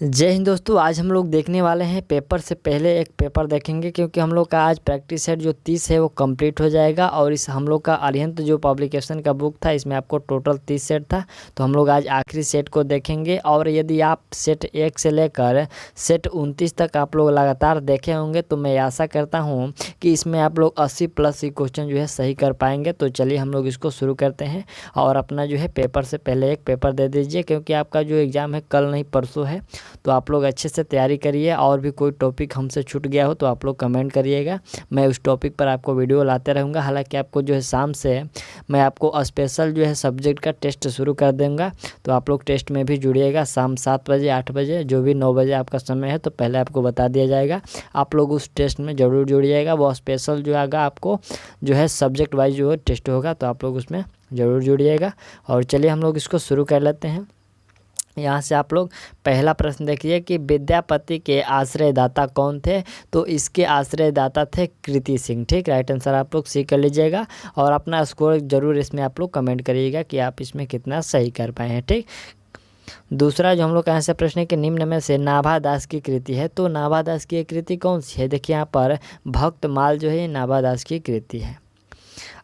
जय हिंद दोस्तों। आज हम लोग देखने वाले हैं पेपर से पहले एक पेपर देखेंगे, क्योंकि हम लोग का आज प्रैक्टिस सेट जो 30 है वो कंप्लीट हो जाएगा। और इस हम लोग का अरिहंत जो पब्लिकेशन का बुक था, इसमें आपको टोटल 30 सेट था। तो हम लोग आज आखिरी सेट को देखेंगे। और यदि आप सेट 1 से लेकर सेट 29 तक आप लोग लगातार देखे होंगे तो मैं आशा करता हूँ कि इसमें आप लोग 80+ ही क्वेश्चन जो है सही कर पाएंगे। तो चलिए हम लोग इसको शुरू करते हैं। और अपना जो है पेपर से पहले एक पेपर दे दीजिए, क्योंकि आपका जो एग्ज़ाम है कल नहीं परसों है। तो आप लोग अच्छे से तैयारी करिए। और भी कोई टॉपिक हमसे छूट गया हो तो आप लोग कमेंट करिएगा, मैं उस टॉपिक पर आपको वीडियो लाते रहूँगा। हालांकि आपको जो है शाम से मैं आपको स्पेशल जो है सब्जेक्ट का टेस्ट शुरू कर दूँगा, तो आप लोग टेस्ट में भी जुड़िएगा। शाम 7 बजे 8 बजे जो भी 9 बजे आपका समय है तो पहले आपको बता दिया जाएगा। आप लोग उस टेस्ट में ज़रूर जुड़िएगा। वो स्पेशल जो आएगा आपको जो है सब्जेक्ट वाइज जो है टेस्ट होगा, तो आप लोग उसमें ज़रूर जुड़िएगा। और चलिए हम लोग इसको शुरू कर लेते हैं। यहाँ से आप लोग पहला प्रश्न देखिए कि विद्यापति के आश्रयदाता कौन थे। तो इसके आश्रयदाता थे कृति सिंह। ठीक, राइट आंसर आप लोग सी कर लीजिएगा। और अपना स्कोर जरूर इसमें आप लोग कमेंट करिएगा कि आप इसमें कितना सही कर पाए हैं। ठीक, दूसरा जो हम लोग का ऐसा प्रश्न है कि निम्न में से नाभादास की कृति है। तो नाभादास की कृति कौन सी है? देखिए यहाँ पर भक्तमाल जो है ये नाभादास की कृति है।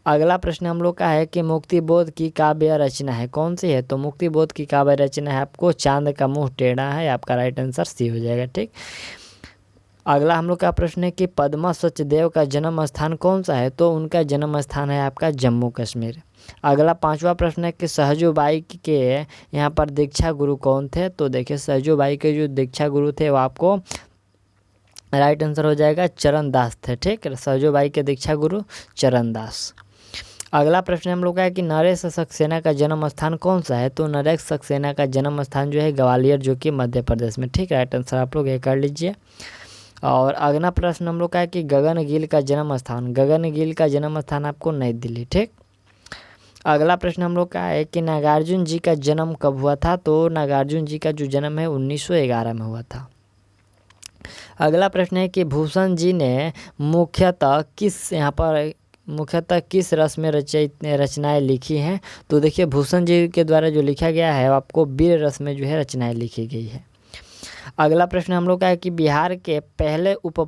अगला प्रश्न हम लोग का है कि मुक्तिबोध की काव्य रचना है, कौन सी है? तो मुक्तिबोध की काव्य रचना है आपको चांद का मुंह टेढ़ा है। आपका राइट आंसर सी हो जाएगा। ठीक, अगला हम लोग का प्रश्न है कि पद्मा सचदेव का जन्म स्थान कौन सा है? तो उनका जन्म स्थान है आपका जम्मू कश्मीर। अगला पांचवा प्रश्न है कि सहजूबाई के यहाँ पर दीक्षा गुरु कौन थे? तो देखिए सहजूबाई के जो दीक्षा गुरु थे वो आपको राइट आंसर हो जाएगा चरणदास थे। ठीक, सहजूबाई के दीक्षा गुरु चरणदास। अगला प्रश्न हम लोग का है कि नरेश सक्सेना का जन्म स्थान कौन सा है? तो नरेश सक्सेना का जन्म स्थान जो है ग्वालियर, जो कि मध्य प्रदेश में। ठीक, राइट आंसर आप लोग ये कर लीजिए। और अगला प्रश्न हम लोग का है कि गगन गिल का जन्म स्थान, गगन गिल का जन्म स्थान आपको नई दिल्ली। ठीक, अगला प्रश्न हम लोग का है कि नागार्जुन जी का जन्म कब हुआ था? तो नागार्जुन जी का जो जन्म है 1911 में हुआ था। अगला प्रश्न है कि भूषण जी ने मुख्यतः किस रस में रचनाएं लिखी हैं? तो देखिए भूषण जी के द्वारा जो लिखा गया है आपको वीर रस में जो है रचनाएं लिखी गई है। अगला प्रश्न हम लोग का है कि बिहार के पहले उप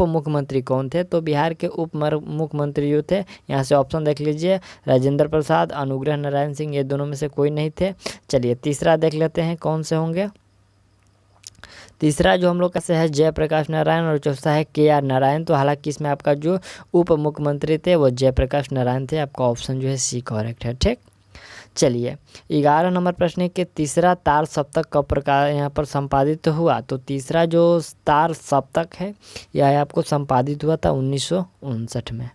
मुख्यमंत्री कौन थे? तो बिहार के उप मुख्यमंत्री जो थे, यहाँ से ऑप्शन देख लीजिए, राजेंद्र प्रसाद, अनुग्रह नारायण सिंह, ये दोनों में से कोई नहीं थे। चलिए तीसरा देख लेते हैं कौन से होंगे। तीसरा जो हम लोग का से है जयप्रकाश नारायण और चौथा है KR नारायण। तो हालांकि इसमें आपका जो उप मुख्यमंत्री थे वो जयप्रकाश नारायण थे। आपका ऑप्शन जो है सी करेक्ट है। ठीक, चलिए 11 नंबर प्रश्न है कि तीसरा तार सप्तक कब प्रकार यहाँ पर संपादित हुआ? तो तीसरा जो तार सप्तक है यह आपको संपादित हुआ था 1959 में।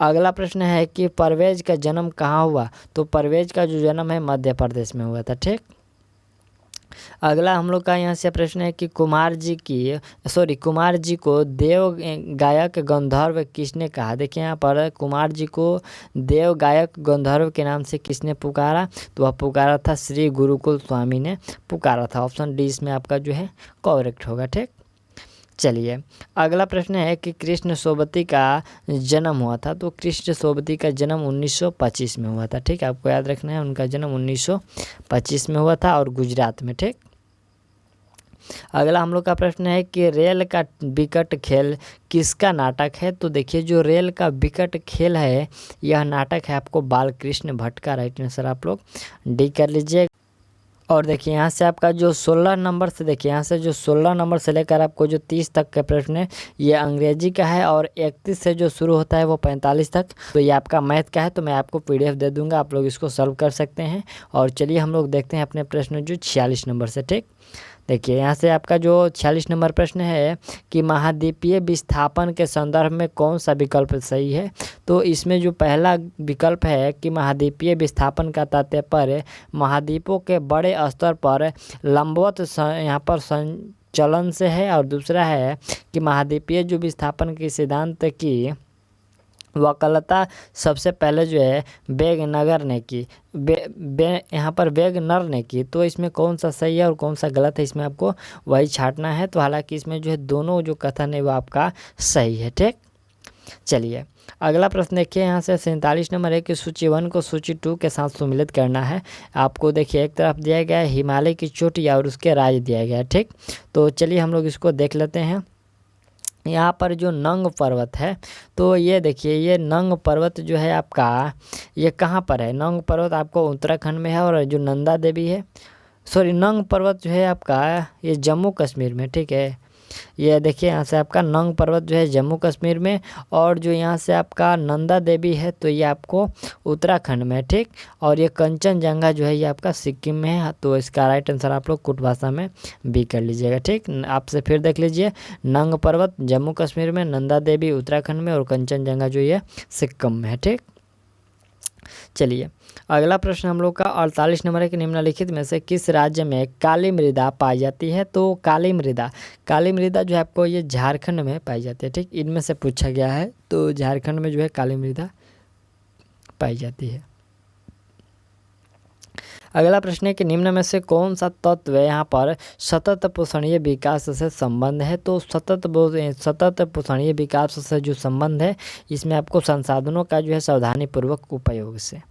अगला प्रश्न है कि परवेज का जन्म कहाँ हुआ? तो परवेज का जो जन्म है मध्य प्रदेश में हुआ था। ठीक, अगला हम लोग का यहाँ से प्रश्न है कि कुमार जी को देव गायक गंधर्व किसने कहा? देखिए यहाँ पर कुमार जी को देव गायक गंधर्व के नाम से किसने पुकारा? तो वह पुकारा था श्री गुरुकुल स्वामी ने पुकारा था। ऑप्शन डी इसमें आपका जो है करेक्ट होगा। ठीक, चलिए अगला प्रश्न है कि कृष्ण सोबती का जन्म हुआ था। तो कृष्ण सोबती का जन्म 1925 में हुआ था। ठीक, आपको याद रखना है उनका जन्म 1925 में हुआ था और गुजरात में। ठीक, अगला हम लोग का प्रश्न है कि रेल का विकट खेल किसका नाटक है? तो देखिए जो रेल का विकट खेल है यह नाटक है आपको बाल कृष्ण भट्ट का। राइट आंसर आप लोग डी कर लीजिए। और देखिए यहाँ से आपका जो 16 नंबर से देखिए यहाँ से जो 16 नंबर से लेकर आपको जो 30 तक का प्रश्न है ये अंग्रेजी का है। और 31 से जो शुरू होता है वो 45 तक तो ये आपका मैथ का है। तो मैं आपको PDF दे दूंगा, आप लोग इसको सॉल्व कर सकते हैं। और चलिए हम लोग देखते हैं अपने प्रश्न जो 46 नंबर से। ठीक, देखिए यहाँ से आपका जो 46 नंबर प्रश्न है कि महाद्वीपीय विस्थापन के संदर्भ में कौन सा विकल्प सही है? तो इसमें जो पहला विकल्प है कि महाद्वीपीय विस्थापन का तात्पर्य महाद्वीपों के बड़े स्तर पर लंबवत यहाँ पर संचलन से है। और दूसरा है कि महाद्वीपीय जो विस्थापन के सिद्धांत की वकालता सबसे पहले जो है वेगनर ने की यहाँ पर वेगनर ने की। तो इसमें कौन सा सही है और कौन सा गलत है इसमें आपको वही छांटना है। तो हालांकि इसमें जो है दोनों जो कथन है वो आपका सही है। ठीक, चलिए अगला प्रश्न देखिए यहाँ से 47 नंबर है कि सूची 1 को सूची 2 के साथ सम्मिलित करना है। आपको देखिए एक तरफ दिया गया है हिमालय की चोटी और उसके राज्य दिया गया है, ठीक। तो चलिए हम लोग इसको देख लेते हैं। यहाँ पर जो नंग पर्वत है, तो ये देखिए ये नंग पर्वत जो है आपका ये कहाँ पर है? नंग पर्वत आपको उत्तराखंड में है, और जो नंदा देवी है, सॉरी नंग पर्वत जो है आपका ये जम्मू कश्मीर में, ठीक है। ये देखिए यहाँ से आपका नंग पर्वत जो है जम्मू कश्मीर में, और जो यहाँ से आपका नंदा देवी है तो ये आपको उत्तराखंड में, ठीक। और ये कंचनजंगा जो है ये आपका सिक्किम में है। तो इसका राइट आंसर आप लोग कुट भाषा में बी कर लीजिएगा, ठीक। आपसे फिर देख लीजिए, नंग पर्वत जम्मू कश्मीर में, नंदा देवी उत्तराखंड में, और कंचनजंगा जो ये सिक्किम में है, ठीक। चलिए अगला प्रश्न हम लोग का 48 नंबर है कि निम्नलिखित में से किस राज्य में काली मृदा पाई जाती है? तो काली मृदा जो है आपको ये झारखंड में पाई जाती है, ठीक। इनमें से पूछा गया है, तो झारखंड में जो है काली मृदा पाई जाती है। अगला प्रश्न है कि निम्न में से कौन सा तत्व यहाँ पर सतत पोषणीय विकास से संबंध है? तो सतत पोषणीय विकास से जो संबंध है इसमें आपको संसाधनों का जो है सावधानीपूर्वक उपयोग से।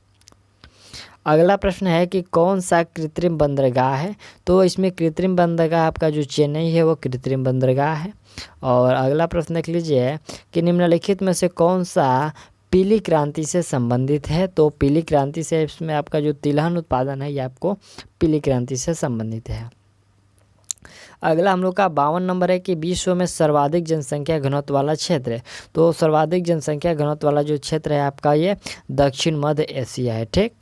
अगला प्रश्न है कि कौन सा कृत्रिम बंदरगाह है? तो इसमें कृत्रिम बंदरगाह आपका जो चेन्नई है वो कृत्रिम बंदरगाह है। और अगला प्रश्न देख लीजिए कि निम्नलिखित में से कौन सा पीली क्रांति से संबंधित है? तो पीली क्रांति से इसमें आपका जो तिलहन उत्पादन है ये आपको पीली क्रांति से संबंधित है। अगला हम लोग का 52 नंबर है कि विश्व में सर्वाधिक जनसंख्या घनत्व वाला क्षेत्र है। तो सर्वाधिक जनसंख्या घनत्व वाला जो क्षेत्र है आपका ये दक्षिण मध्य एशिया है, ठीक।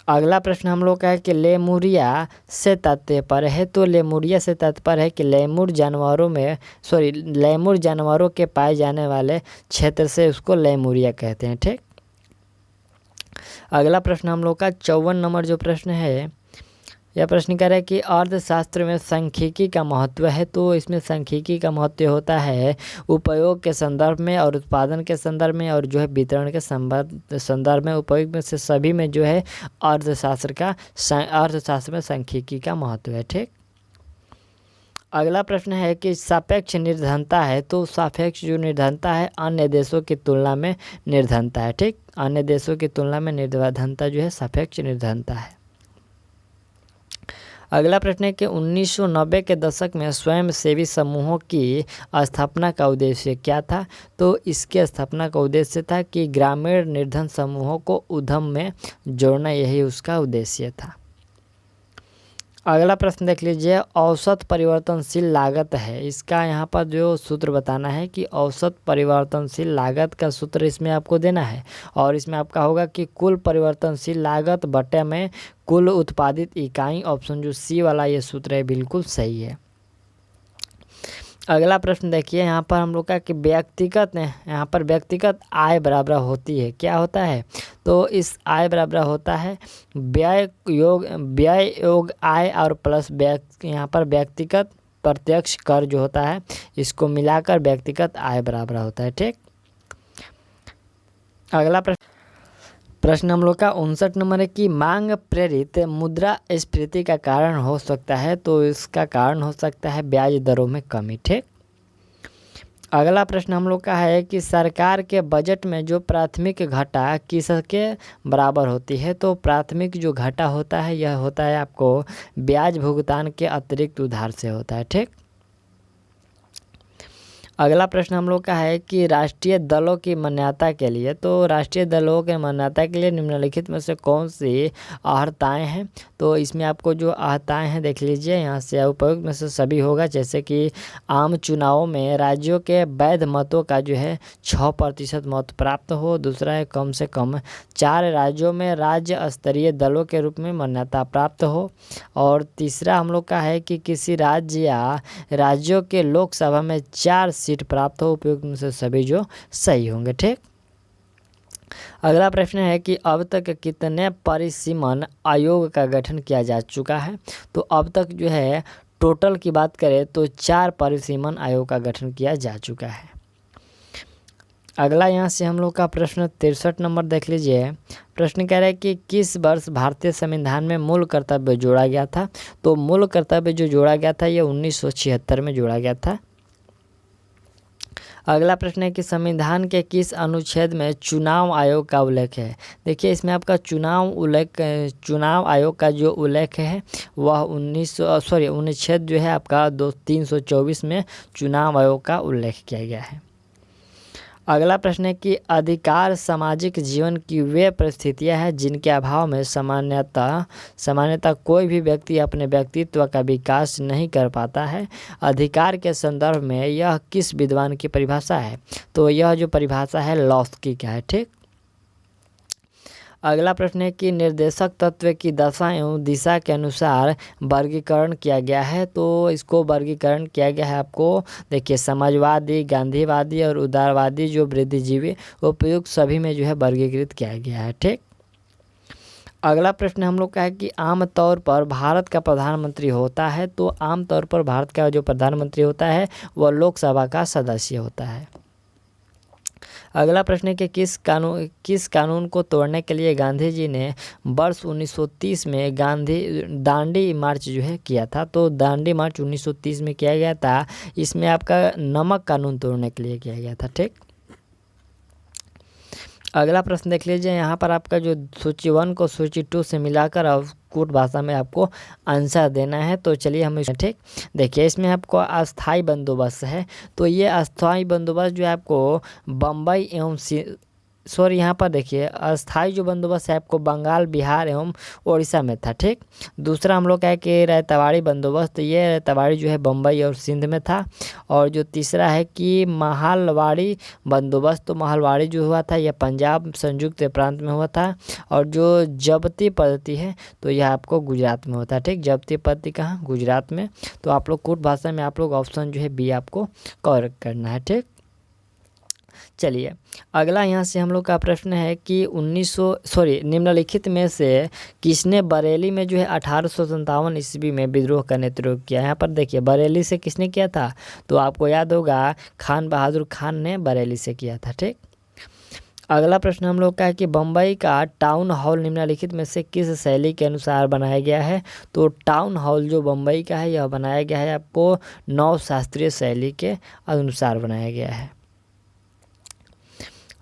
अगला प्रश्न हम लोग का है कि लेमुरिया से तात्पर्य है। तो लेमुरिया से तात्पर्य है कि लेमुर जानवरों के पाए जाने वाले क्षेत्र से उसको लेमुरिया कहते हैं, ठीक। अगला प्रश्न हम लोग का 54 नंबर जो प्रश्न है, यह प्रश्न कह रहा है कि अर्थशास्त्र में सांख्यिकी का महत्व है। तो इसमें सांख्यिकी का महत्व होता है उपयोग के संदर्भ में, और उत्पादन के संदर्भ में, और जो है वितरण के संदर्भ में। उपयोग में से सभी में जो है अर्थशास्त्र में सांख्यिकी का महत्व है, ठीक। अगला प्रश्न है कि सापेक्ष निर्धनता है। तो सापेक्ष जो निर्धनता है अन्य देशों की तुलना में निर्धनता है, ठीक। अन्य देशों की तुलना में निर्धनता जो है सापेक्ष निर्धनता है। अगला प्रश्न है कि 1990 के दशक में स्वयंसेवी समूहों की स्थापना का उद्देश्य क्या था? तो इसके स्थापना का उद्देश्य था कि ग्रामीण निर्धन समूहों को उद्यम में जोड़ना, यही उसका उद्देश्य था। अगला प्रश्न देख लीजिए, औसत परिवर्तनशील लागत है, इसका यहाँ पर जो सूत्र बताना है कि औसत परिवर्तनशील लागत का सूत्र इसमें आपको देना है। और इसमें आपका होगा कि कुल परिवर्तनशील लागत बटे में कुल उत्पादित इकाई। ऑप्शन जो सी वाला ये सूत्र है बिल्कुल सही है। अगला प्रश्न देखिए, यहाँ पर हम लोग का कि व्यक्तिगत आय बराबर होती है, क्या होता है? तो इस आय बराबर होता है व्यय योग आय और प्लस यहाँ पर व्यक्तिगत प्रत्यक्ष कर जो होता है इसको मिलाकर व्यक्तिगत आय बराबर होता है, ठीक। अगला प्रश्न हम लोग का 59 नंबर है कि मांग प्रेरित मुद्रास्फीति का कारण हो सकता है। तो इसका कारण हो सकता है ब्याज दरों में कमी, ठीक। अगला प्रश्न हम लोग का है कि सरकार के बजट में जो प्राथमिक घाटा किसके बराबर होती है? तो प्राथमिक जो घाटा होता है यह होता है आपको ब्याज भुगतान के अतिरिक्त उधार से होता है, ठीक। अगला प्रश्न हम लोग का है कि राष्ट्रीय दलों की मान्यता के लिए, तो राष्ट्रीय दलों के मान्यता के लिए निम्नलिखित में से कौन सी अर्हताएँ हैं? तो इसमें आपको जो अर्हताएँ हैं देख लीजिए, यहाँ से उपयुक्त में से सभी होगा। जैसे कि आम चुनावों में राज्यों के वैध मतों का जो है 6% मत प्राप्त हो। दूसरा है कम से कम 4 राज्यों में राज्य स्तरीय दलों के रूप में मान्यता प्राप्त हो। और तीसरा हम लोग का है कि किसी राज्य या राज्यों के लोकसभा में 4 सीट प्राप्त हो। उपयुक्त में से सभी जो सही होंगे, ठीक। अगला प्रश्न है कि अब तक कितने परिसीमन आयोग का गठन किया जा चुका है? तो अब तक जो है टोटल की बात करें तो 4 परिसीमन आयोग का गठन किया जा चुका है। अगला यहाँ से हम लोग का प्रश्न 63 नंबर देख लीजिए। प्रश्न कह रहा है कि किस वर्ष भारतीय संविधान में मूल कर्तव्य जोड़ा गया था? तो मूल कर्तव्य जो जोड़ा गया था ये 1976 में जोड़ा गया था। अगला प्रश्न है कि संविधान के किस अनुच्छेद में चुनाव आयोग का उल्लेख है। देखिए इसमें आपका चुनाव आयोग का जो उल्लेख है वह अनुच्छेद जो है आपका 324 में चुनाव आयोग का उल्लेख किया गया है। अगला प्रश्न है कि अधिकार सामाजिक जीवन की वे परिस्थितियां हैं जिनके अभाव में सामान्यतः कोई भी व्यक्ति अपने व्यक्तित्व का विकास नहीं कर पाता है। अधिकार के संदर्भ में यह किस विद्वान की परिभाषा है। तो यह जो परिभाषा है लॉस्की का है। ठीक। अगला प्रश्न है कि निर्देशक तत्व की दशा एवं दिशा के अनुसार वर्गीकरण किया गया है। तो इसको वर्गीकरण किया गया है आपको देखिए समाजवादी, गांधीवादी और उदारवादी जो बुद्धिजीवी उपयुक्त सभी में जो है वर्गीकृत किया गया है। ठीक। अगला प्रश्न हम लोग का है कि आमतौर पर भारत का प्रधानमंत्री होता है। तो आमतौर पर भारत का जो प्रधानमंत्री होता है वह लोकसभा का सदस्य होता है। अगला प्रश्न है कि किस कानून को तोड़ने के लिए गांधी जी ने वर्ष 1930 में दांडी मार्च जो है किया था। तो दांडी मार्च 1930 में किया गया था। इसमें आपका नमक कानून तोड़ने के लिए किया गया था। ठीक। अगला प्रश्न देख लीजिए, यहाँ पर आपका जो सूची 1 को सूची 2 से मिलाकर और कूट भाषा में आपको आंसर देना है। तो चलिए हम ठीक देखिए इसमें आपको अस्थाई बंदोबस्त है। तो ये अस्थाई बंदोबस्त जो है आपको बम्बई एवं यहाँ पर देखिए अस्थाई जो बंदोबस्त है आपको बंगाल, बिहार एवं उड़ीसा में था। ठीक। दूसरा हम लोग का है कि रैतवाड़ी बंदोबस्त, तो ये रैतवाड़ी जो है बम्बई और सिंध में था। और जो तीसरा है कि महलवाड़ी बंदोबस्त, तो महलवाड़ी जो हुआ था यह पंजाब संयुक्त प्रांत में हुआ था। और जो जब्ती पद्धति है तो यह आपको गुजरात में होता है। ठीक। जब्ती पद्धति कहाँ, गुजरात में। तो आप लोग कूट भाषा में आप लोग ऑप्शन जो है बी आपको करेक्ट करना है। ठीक। चलिए अगला यहाँ से हम लोग का प्रश्न है कि निम्नलिखित में से किसने बरेली में जो है 1857 ईस्वी में विद्रोह का नेतृत्व किया। यहाँ पर देखिए बरेली से किसने किया था। तो आपको याद होगा खान बहादुर खान ने बरेली से किया था। ठीक। अगला प्रश्न हम लोग का है कि बम्बई का टाउन हॉल निम्नलिखित में से किस शैली के अनुसार बनाया गया है। तो टाउन हॉल जो बम्बई का है यह बनाया गया है आपको नव शास्त्रीय शैली के अनुसार बनाया गया है।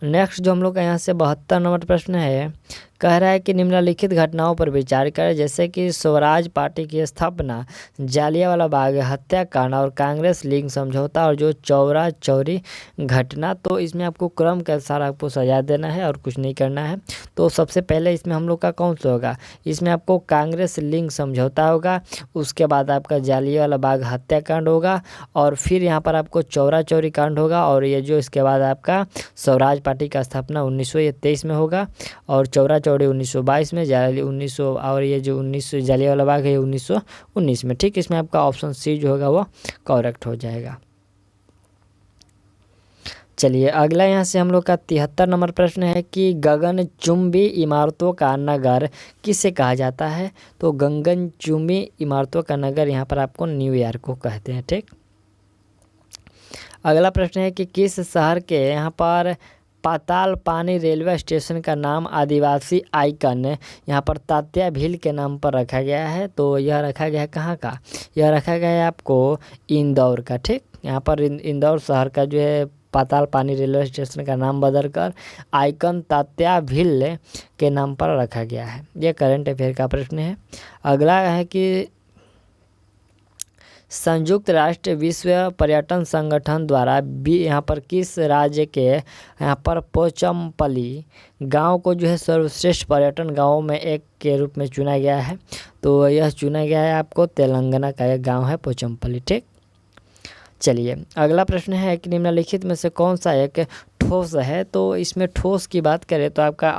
नेक्स्ट जो हम लोग का यहाँ से 72 नंबर प्रश्न है, कह रहा है कि निम्नलिखित घटनाओं पर विचार करें जैसे कि स्वराज पार्टी की स्थापना, जालियांवाला बाग हत्याकांड और कांग्रेस लीग समझौता और जो चौरा चौरी घटना। तो इसमें आपको क्रम के अनुसार आपको सजा देना है और कुछ नहीं करना है। तो सबसे पहले इसमें हम लोग का कौन सा होगा, इसमें आपको कांग्रेस लीग समझौता होगा, उसके बाद आपका जालियांवाला बाग हत्याकांड होगा और फिर यहाँ पर आपको चौरा चौरी कांड होगा। और ये जो इसके बाद आपका स्वराज पार्टी का स्थापना 1923 में होगा और चौरा चौरी 1922 में, 1900 और ये जो 1900 जालियांवाला बाग है 1919 में। ठीक। इसमें आपका ऑप्शन सी जो होगा वो करेक्ट हो जाएगा। चलिए अगला यहाँ से हम लोग का 73 नंबर प्रश्न है कि गगनचुंबी इमारतों का नगर किसे कहा जाता है। तो गगनचुंबी इमारतों का नगर यहाँ पर आपको न्यूयॉर्क को कहते हैं। ठीक। अगला प्रश्न है कि किस शहर के यहाँ पर पाताल पानी रेलवे स्टेशन का नाम आदिवासी आइकन यहाँ पर तात्या भील के नाम पर रखा गया है। तो यह रखा गया है कहाँ का, यह रखा गया है आपको इंदौर का। ठीक। यहाँ पर इंदौर शहर का जो है पाताल पानी रेलवे स्टेशन का नाम बदलकर आइकन तात्या भील के नाम पर रखा गया है। यह करंट अफेयर का प्रश्न है। अगला है कि संयुक्त राष्ट्र विश्व पर्यटन संगठन द्वारा भी यहाँ पर किस राज्य के यहाँ पर पोचमपल्ली गांव को जो है सर्वश्रेष्ठ पर्यटन गांवों में एक के रूप में चुना गया है। तो यह चुना गया है आपको तेलंगाना का एक गांव है पोचमपल्ली। ठीक। चलिए अगला प्रश्न है कि निम्नलिखित में से कौन सा एक ठोस है। तो इसमें ठोस की बात करें तो आपका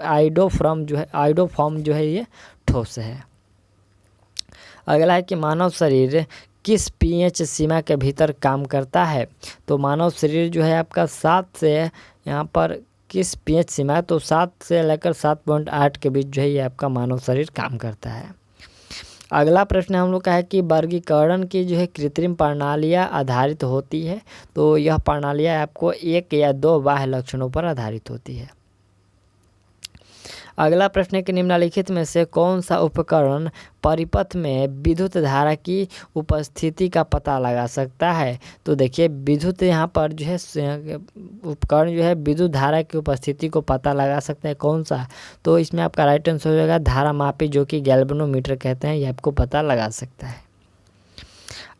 आयोडोफॉर्म जो है ये ठोस है। अगला है कि मानव शरीर किस pH सीमा के भीतर काम करता है। तो मानव शरीर जो है आपका 7 से यहाँ पर किस pH सीमा है। तो 7 से लेकर 7.8 के बीच जो है ये आपका मानव शरीर काम करता है। अगला प्रश्न हम लोग का है कि वर्गीकरण की जो है कृत्रिम प्रणालियाँ आधारित होती है। तो यह प्रणालियाँ आपको 1 या 2 बाह्य लक्षणों पर आधारित होती है। अगला प्रश्न है कि निम्नलिखित में से कौन सा उपकरण परिपथ में विद्युत धारा की उपस्थिति का पता लगा सकता है। तो देखिए विद्युत यहाँ पर जो है उपकरण जो है विद्युत धारा की उपस्थिति को पता लगा सकता है, कौन सा। तो इसमें आपका राइट आंसर हो जाएगा धारा मापी, जो कि गैल्वेनोमीटर कहते हैं, ये आपको पता लगा सकता है।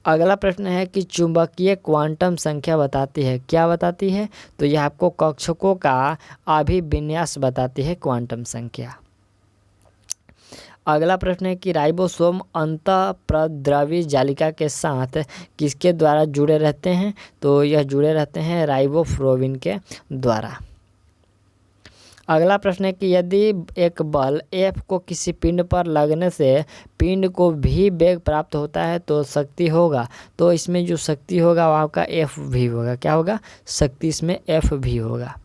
अगला प्रश्न है कि चुंबकीय क्वांटम संख्या बताती है, क्या बताती है। तो यह आपको कक्षकों का अभिविन्यास बताती है क्वांटम संख्या। अगला प्रश्न है कि राइबोसोम अंतःप्रद्रवी जालिका के साथ किसके द्वारा जुड़े रहते हैं। तो यह जुड़े रहते हैं राइबोफ्लोविन के द्वारा। अगला प्रश्न है कि यदि एक बल F को किसी पिंड पर लगने से पिंड को भी वेग प्राप्त होता है तो शक्ति होगा। तो इसमें जो शक्ति होगा वो आपका F भी होगा, क्या होगा, शक्ति इसमें F भी होगा।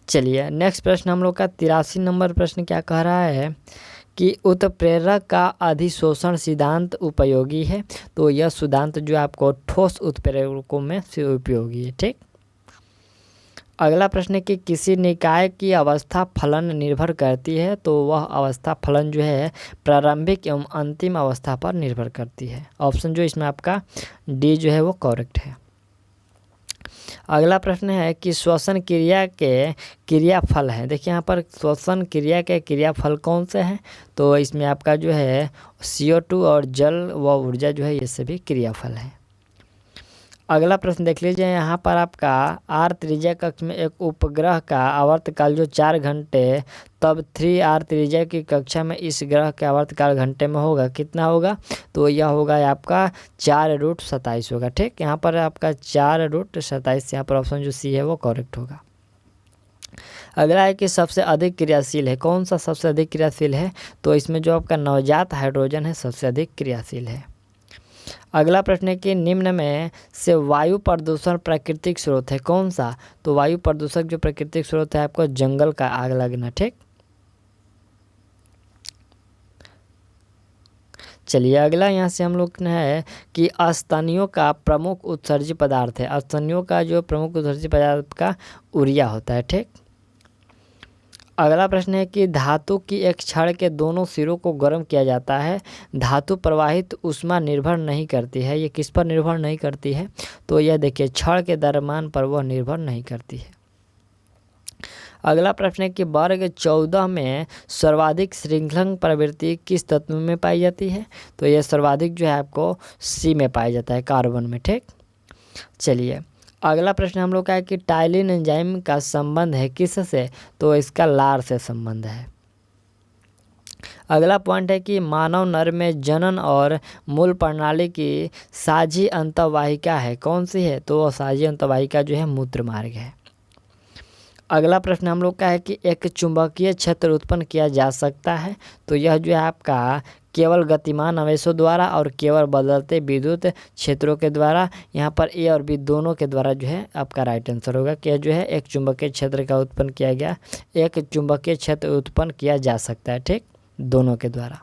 चलिए नेक्स्ट प्रश्न हम लोग का 83 नंबर प्रश्न क्या कह रहा है कि उत्प्रेरक का अधिशोषण सिद्धांत उपयोगी है। तो यह सिद्धांत जो आपको ठोस उत्प्रेरकों में से उपयोगी है, ठीक। अगला प्रश्न है कि किसी निकाय की अवस्था फलन निर्भर करती है। तो वह अवस्था फलन जो है प्रारंभिक एवं अंतिम अवस्था पर निर्भर करती है। ऑप्शन जो इसमें आपका डी जो है वो करेक्ट है। अगला प्रश्न है कि श्वसन क्रिया के क्रियाफल है। देखिए यहाँ पर श्वसन क्रिया के क्रियाफल कौन से हैं। तो इसमें आपका जो है CO2 और जल व ऊर्जा जो है ये सभी क्रियाफल है। अगला प्रश्न देख लीजिए, यहाँ पर आपका R त्रिज्या कक्ष में एक उपग्रह का आवर्तकाल जो 4 घंटे तब 3R त्रिज्या की कक्षा में इस ग्रह का आवर्तकाल घंटे में होगा, कितना होगा। तो यह होगा आपका 4√27 होगा, ठीक। यहाँ पर आपका 4√27, यहाँ पर ऑप्शन जो सी है वो करेक्ट होगा। अगला है कि सबसे अधिक क्रियाशील है, कौन सा सबसे अधिक क्रियाशील है। तो इसमें जो आपका नवजात हाइड्रोजन है सबसे अधिक क्रियाशील है। अगला प्रश्न है कि निम्न में से वायु प्रदूषण प्राकृतिक स्रोत है, कौन सा। तो वायु प्रदूषक जो प्राकृतिक स्रोत है आपको जंगल का आग लगना, ठीक। चलिए अगला यहाँ से हम लोग ने है कि स्तनियों का प्रमुख उत्सर्जी पदार्थ है। स्तनियों का जो प्रमुख उत्सर्जी पदार्थ का यूरिया होता है, ठीक। अगला प्रश्न है कि धातु की एक छड़ के दोनों सिरों को गर्म किया जाता है, धातु प्रवाहित ऊष्मा निर्भर नहीं करती है, ये किस पर निर्भर नहीं करती है। तो यह देखिए छड़ के द्रव्यमान पर वह निर्भर नहीं करती है। अगला प्रश्न है कि वर्ग 14 में सर्वाधिक श्रृंखलन प्रवृत्ति किस तत्व में पाई जाती है। तो यह सर्वाधिक जो है आपको सी में पाया जाता है, कार्बन में, ठीक। चलिए अगला प्रश्न हम लोग का है कि टाइलिन एंजाइम का संबंध है किससे। तो इसका लार से संबंध है। अगला पॉइंट है कि मानव नर में जनन और मूल प्रणाली की साझी अंतवाहिका है, कौन सी है। तो साझी अंतवाहिका जो है मूत्र मार्ग है। अगला प्रश्न हम लोग का है कि एक चुंबकीय क्षेत्र उत्पन्न किया जा सकता है। तो यह जो है आपका केवल गतिमान आवेशों द्वारा और केवल बदलते विद्युत क्षेत्रों के द्वारा, यहाँ पर ए और बी दोनों के द्वारा जो है आपका राइट आंसर होगा कि जो है एक चुंबकीय क्षेत्र का उत्पन्न किया गया, एक चुंबकीय क्षेत्र उत्पन्न किया जा सकता है, ठीक, दोनों के द्वारा।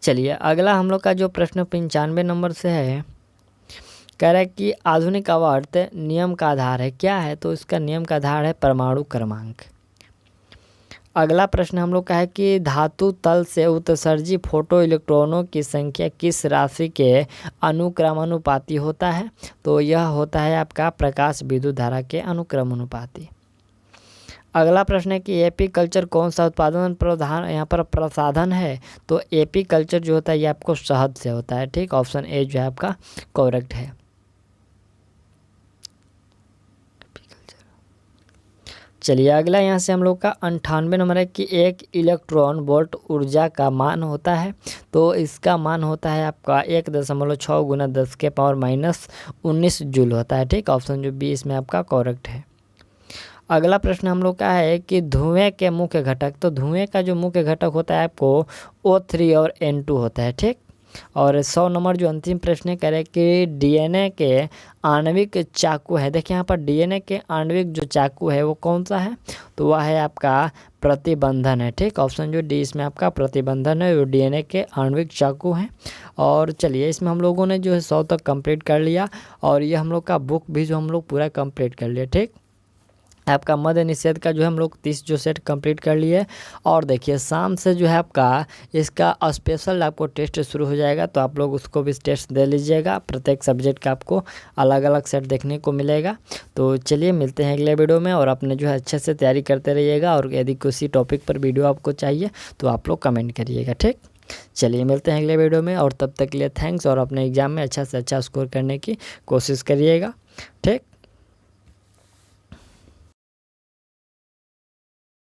चलिए अगला हम लोग का जो प्रश्न 95 नंबर से है, कह रहा है कि आधुनिक आवर्त नियम का आधार है, क्या है। तो इसका नियम का आधार है परमाणु क्रमांक। अगला प्रश्न हम लोग का है कि धातु तल से उत्सर्जी फोटो इलेक्ट्रॉनों की संख्या किस राशि के अनुक्रमानुपाती होता है। तो यह होता है आपका प्रकाश विद्युत धारा के अनुक्रमानुपाती। अगला प्रश्न है कि एपीकल्चर कौन सा उत्पादन प्रधान यहाँ पर प्रसाधन है। तो एपीकल्चर जो होता है ये आपको शहद से होता है, ठीक। ऑप्शन ए जो है आपका करेक्ट है। चलिए अगला यहाँ से हम लोग का 98 नंबर है कि एक इलेक्ट्रॉन वोल्ट ऊर्जा का मान होता है। तो इसका मान होता है आपका 1.6 गुना 10⁻⁻19 जूल होता है, ठीक। ऑप्शन जो बी इसमें आपका करेक्ट है। अगला प्रश्न हम लोग का है कि धुएं के मुख्य घटक। तो धुएं का जो मुख्य घटक होता है आपको O3 और N2 होता है, ठीक। और 100 नंबर जो अंतिम प्रश्न कह रहे हैं कि डीएनए के आणविक चाकू है। देखिए यहाँ पर डीएनए के आणविक जो चाकू है वो कौन सा है। तो वह है आपका प्रतिबंधन है, ठीक। ऑप्शन जो डी इसमें आपका प्रतिबंधन है, वो डीएनए के आणविक चाकू हैं। और चलिए इसमें हम लोगों ने जो है 100 तक कंप्लीट कर लिया और ये हम लोग का बुक भी जो हम लोग पूरा कंप्लीट कर लिया, ठीक। आपका मद्य निषेध का जो है हम लोग 30 जो सेट कंप्लीट कर लिए। और देखिए शाम से जो है आपका इसका स्पेशल आपको टेस्ट शुरू हो जाएगा, तो आप लोग उसको भी टेस्ट दे लीजिएगा। प्रत्येक सब्जेक्ट का आपको अलग अलग सेट देखने को मिलेगा। तो चलिए मिलते हैं अगले वीडियो में, और अपने जो है अच्छे से तैयारी करते रहिएगा। और यदि किसी टॉपिक पर वीडियो आपको चाहिए तो आप लोग कमेंट करिएगा, ठीक। चलिए मिलते हैं अगले वीडियो में, और तब तक के लिए थैंक्स। और अपने एग्ज़ाम में अच्छा से अच्छा स्कोर करने की कोशिश करिएगा, ठीक।